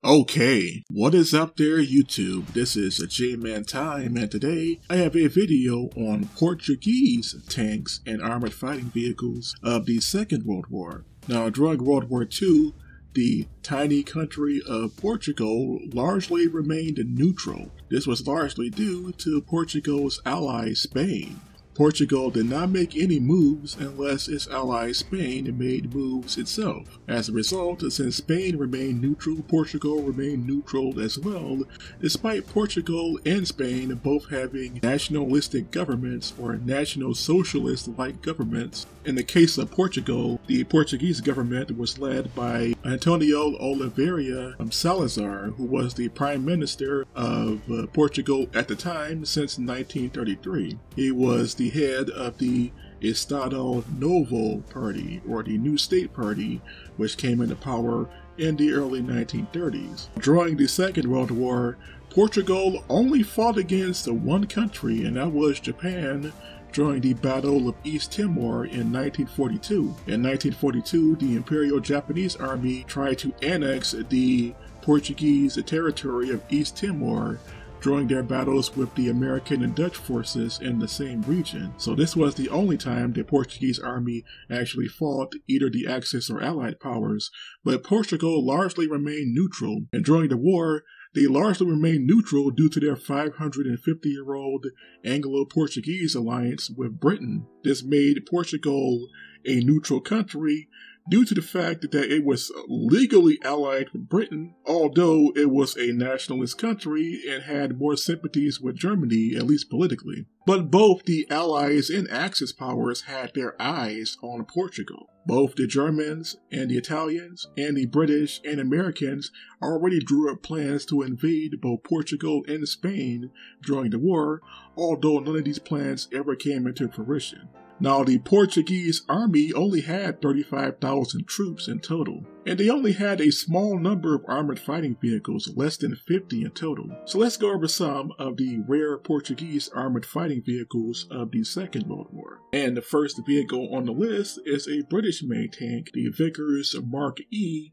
Okay, what is up there YouTube? This is a J-Man Time, and today I have a video on Portuguese tanks and armored fighting vehicles of the Second World War. Now, during World War II, the tiny country of Portugal largely remained neutral. This was largely due to Portugal's ally Spain. Portugal did not make any moves unless its ally Spain made moves itself. As a result, since Spain remained neutral, Portugal remained neutral as well, despite Portugal and Spain both having nationalistic governments or national socialist-like governments. In the case of Portugal, the Portuguese government was led by António de Oliveira Salazar, who was the Prime Minister of Portugal at the time since 1933. He was the head of the Estado Novo party, or the New State Party, which came into power in the early 1930s. During the Second World War, Portugal only fought against one country, and that was Japan, during the Battle of East Timor in 1942. In 1942, the Imperial Japanese Army tried to annex the Portuguese territory of East Timor during their battles with the American and Dutch forces in the same region. So this was the only time the Portuguese army actually fought either the Axis or Allied powers, but Portugal largely remained neutral, and during the war, they largely remained neutral due to their 550-year-old Anglo-Portuguese Alliance with Britain. This made Portugal a neutral country due to the fact that it was legally allied with Britain, although it was a nationalist country and had more sympathies with Germany, at least politically. But both the Allies and Axis powers had their eyes on Portugal. Both the Germans and the Italians and the British and Americans already drew up plans to invade both Portugal and Spain during the war, although none of these plans ever came into fruition. Now, the Portuguese army only had 35,000 troops in total, and they only had a small number of armored fighting vehicles, less than 50 in total. So let's go over some of the rare Portuguese armored fighting vehicles of the Second World War. And the first vehicle on the list is a British-made tank, the Vickers Mk.IIID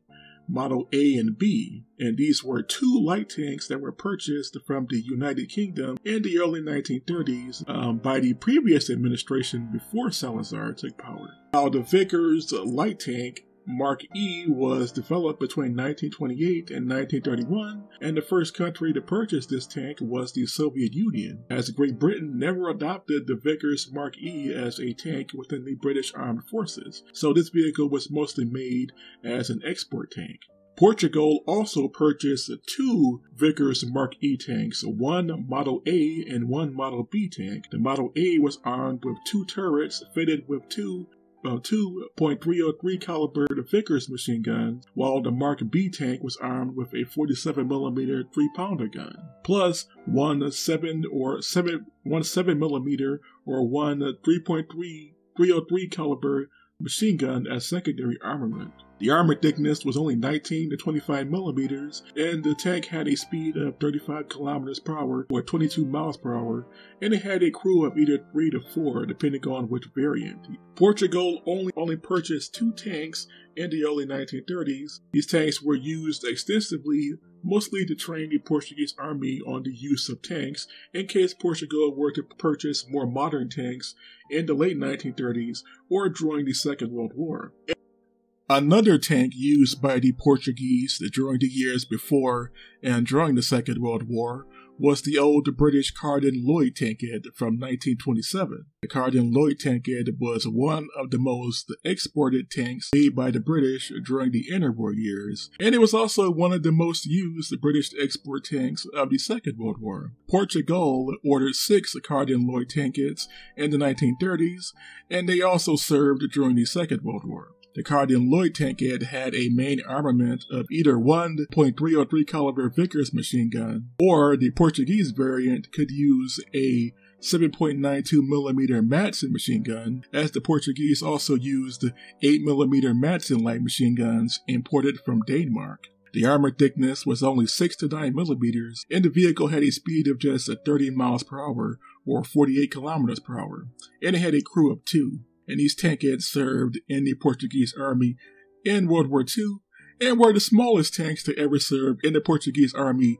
Model A and B, and these were two light tanks that were purchased from the United Kingdom in the early 1930s by the previous administration before Salazar took power. Now, the Vickers light tank Mk.IIID was developed between 1928 and 1931, and the first country to purchase this tank was the Soviet Union, as Great Britain never adopted the Vickers Mk.IIID as a tank within the British Armed Forces, so this vehicle was mostly made as an export tank. Portugal also purchased two Vickers Mk.IIID tanks, one Model A and one Model B tank. The Model A was armed with two turrets fitted with two 2.303 caliber Vickers machine guns, while the Mark B tank was armed with a 47mm 3-pounder gun, plus one 7 mm or one 3.303 caliber machine gun as secondary armament. The armor thickness was only 19 to 25 millimeters, and the tank had a speed of 35 kilometers per hour or 22 miles per hour, and it had a crew of either 3 to 4, depending on which variant. Portugal only purchased two tanks in the early 1930s. These tanks were used extensively, mostly to train the Portuguese army on the use of tanks in case Portugal were to purchase more modern tanks in the late 1930s or during the Second World War. Another tank used by the Portuguese during the years before and during the Second World War was the old British Carden-Loyd tankette from 1927. The Carden-Loyd tankette was one of the most exported tanks made by the British during the interwar years, and it was also one of the most used British export tanks of the Second World War. Portugal ordered 6 Carden-Loyd tankettes in the 1930s, and they also served during the Second World War. The Carden-Loyd tankette had a main armament of either 1.303 caliber Vickers machine gun, or the Portuguese variant could use a 7.92mm Madsen machine gun, as the Portuguese also used 8mm Madsen light machine guns imported from Denmark. The armor thickness was only 6 to 9 millimeters, and the vehicle had a speed of just 30 miles per hour or 48 kilometers per hour, and it had a crew of 2. And these tankettes served in the Portuguese army in World War II and were the smallest tanks to ever serve in the Portuguese Army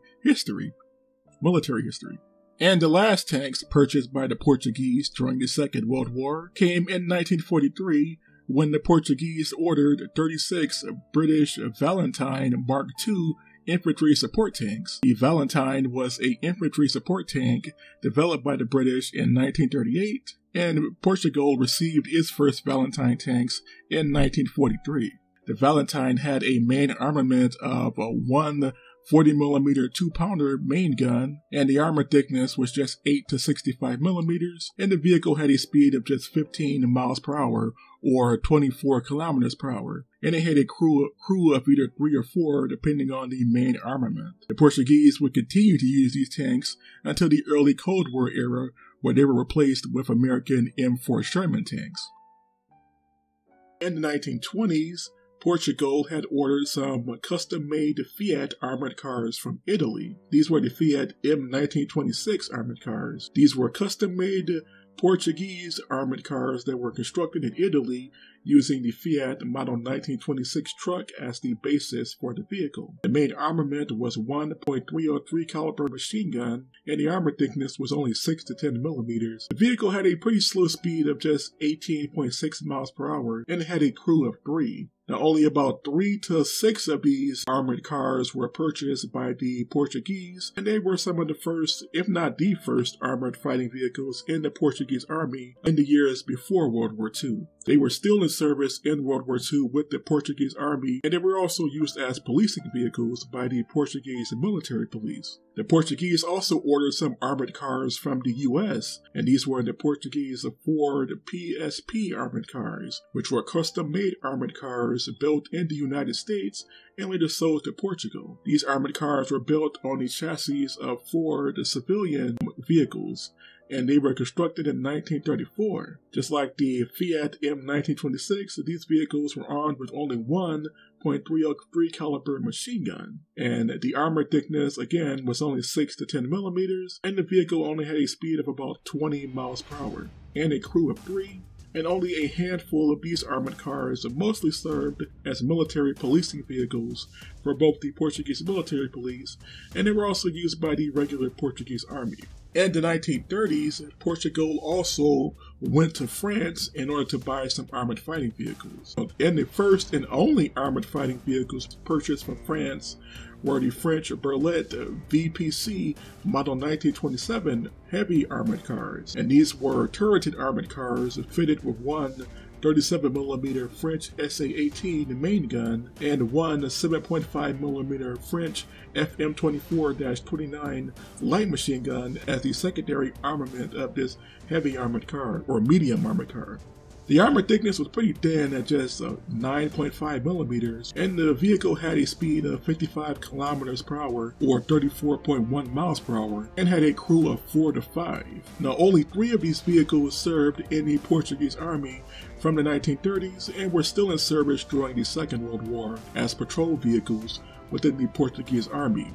military history. And the last tanks purchased by the Portuguese during the Second World War came in 1943 when the Portuguese ordered 36 British Valentine Mark II infantry support tanks. The Valentine was an infantry support tank developed by the British in 1938, and Portugal received its first Valentine tanks in 1943. The Valentine had a main armament of one 40mm 2-pounder main gun, and the armor thickness was just 8 to 65mm, and the vehicle had a speed of just 15 miles per hour or 24 kilometers per hour, and it had a crew of either 3 or 4 depending on the main armament. The Portuguese would continue to use these tanks until the early Cold War era, where they were replaced with American M4 Sherman tanks. In the 1920s, Portugal had ordered some custom-made Fiat armored cars from Italy. These were the Fiat M1926 armored cars. These were custom-made Portuguese armored cars that were constructed in Italy using the Fiat Model 1926 truck as the basis for the vehicle. The main armament was 1.303 caliber machine gun, and the armor thickness was only 6 to 10 millimeters. The vehicle had a pretty slow speed of just 18.6 miles per hour, and it had a crew of 3. Now, only about 3 to 6 of these armored cars were purchased by the Portuguese, and they were some of the first, if not the first, armored fighting vehicles in the Portuguese Army in the years before World War II. They were still in service in World War II with the Portuguese Army, and they were also used as policing vehicles by the Portuguese military police. The Portuguese also ordered some armored cars from the US, and these were the Portuguese Ford PSP armored cars, which were custom-made armored cars built in the United States and later sold to Portugal. These armored cars were built on the chassis of Ford civilian vehicles, and they were constructed in 1934. Just like the Fiat M1926, these vehicles were armed with only one .303 caliber machine gun, and the armor thickness again was only 6 to 10 millimeters, and the vehicle only had a speed of about 20 miles per hour, and a crew of 3. And only a handful of these armored cars mostly served as military policing vehicles for both the Portuguese military police, and they were also used by the regular Portuguese army. In the 1930s, Portugal also went to France in order to buy some armored fighting vehicles. And the first and only armored fighting vehicles purchased from France were the French Burlet VPC Model 1927 heavy armored cars. And these were turreted armored cars fitted with one 37mm French SA-18 main gun and one 7.5mm French FM24-29 light machine gun as the secondary armament of this heavy armored car, or medium armored car. The armor thickness was pretty thin at just 9.5 millimeters, and the vehicle had a speed of 55 kilometers per hour, or 34.1 miles per hour, and had a crew of 4 to 5. Now, only 3 of these vehicles served in the Portuguese Army from the 1930s and were still in service during the Second World War as patrol vehicles within the Portuguese Army.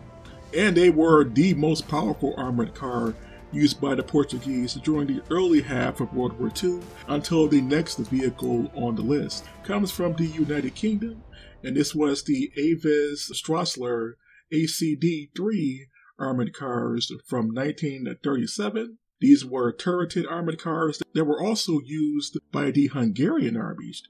And they were the most powerful armored car used by the Portuguese during the early half of World War II until the next vehicle on the list comes from the United Kingdom, and this was the Avis-Straussler ACD-3 armored cars from 1937. These were turreted armored cars that were also used by the Hungarian armies.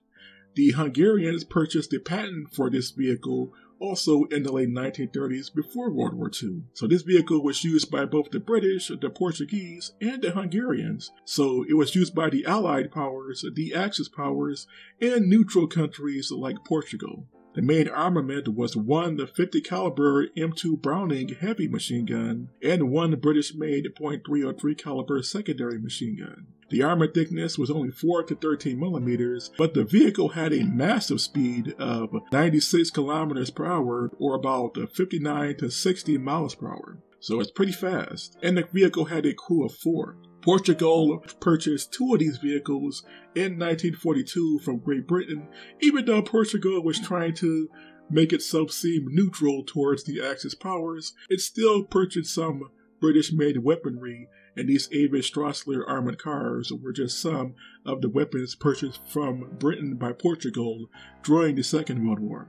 The Hungarians purchased the patent for this vehicle also in the late 1930s before World War II. So this vehicle was used by both the British, the Portuguese, and the Hungarians. So it was used by the Allied powers, the Axis powers, and neutral countries like Portugal. The main armament was one 50 caliber M2 Browning heavy machine gun and one British-made .303 caliber secondary machine gun. The armor thickness was only 4 to 13 millimeters, but the vehicle had a massive speed of 96 kilometers per hour, or about 59 to 60 miles per hour. So it's pretty fast. And the vehicle had a crew of 4. Portugal purchased 2 of these vehicles in 1942 from Great Britain, even though Portugal was trying to make itself seem neutral towards the Axis powers. It still purchased some British-made weaponry, and these Avis-Straussler armored cars were just some of the weapons purchased from Britain by Portugal during the Second World War.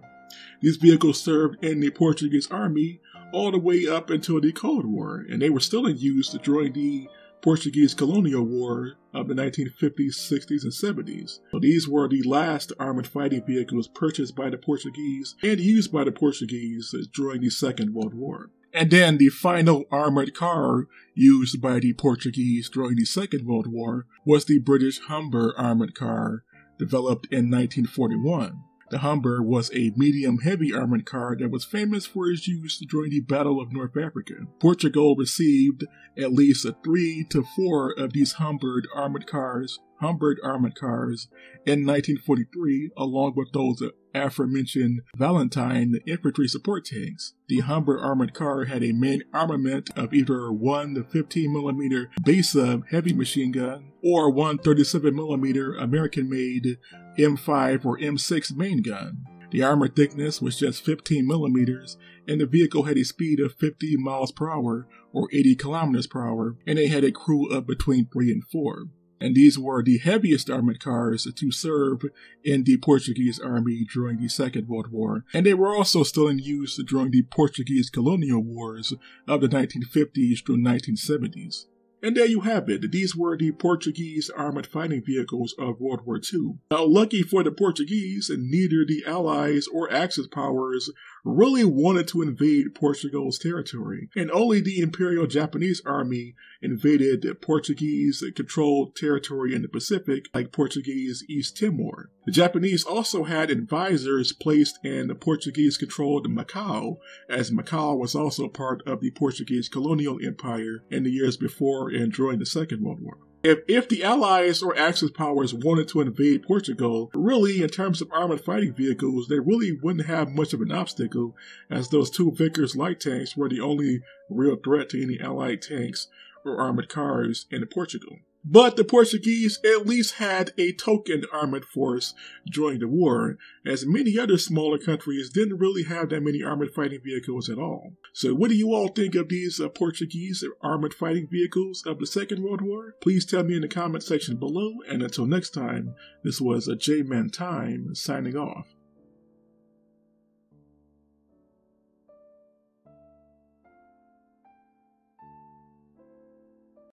These vehicles served in the Portuguese army all the way up until the Cold War, and they were still in use during the Portuguese colonial war of the 1950s, 60s, and 70s. So these were the last armored fighting vehicles purchased by the Portuguese and used by the Portuguese during the Second World War. And then the final armored car used by the Portuguese during the Second World War was the British Humber armored car, developed in 1941. The Humber was a medium-heavy armored car that was famous for its use during the Battle of North Africa. Portugal received at least 3 to 4 of these Humber armored cars in 1943, along with those aforementioned Valentine infantry support tanks. The Humber armored car had a main armament of either one 15mm Besa heavy machine gun or one 37mm American-made M5 or M6 main gun. The armor thickness was just 15mm, and the vehicle had a speed of 50 miles per hour or 80 kilometers per hour, and they had a crew of between 3 and 4. And these were the heaviest armored cars to serve in the Portuguese army during the Second World War, and they were also still in use during the Portuguese colonial wars of the 1950s through 1970s. And there you have it. These were the Portuguese armored fighting vehicles of World War II. Now, lucky for the Portuguese, neither the Allies or Axis powers really wanted to invade Portugal's territory, and only the Imperial Japanese Army invaded Portuguese-controlled territory in the Pacific, like Portuguese East Timor. The Japanese also had advisors placed in the Portuguese-controlled Macau, as Macau was also part of the Portuguese colonial empire in the years before and during the Second World War. If the Allies or Axis powers wanted to invade Portugal, really, in terms of armored fighting vehicles, they really wouldn't have much of an obstacle, as those 2 Vickers light tanks were the only real threat to any Allied tanks or armored cars in Portugal. But the Portuguese at least had a token armored force during the war, as many other smaller countries didn't really have that many armored fighting vehicles at all. So what do you all think of these Portuguese armored fighting vehicles of the Second World War? Please tell me in the comment section below, and until next time, this was a J-Man Time signing off.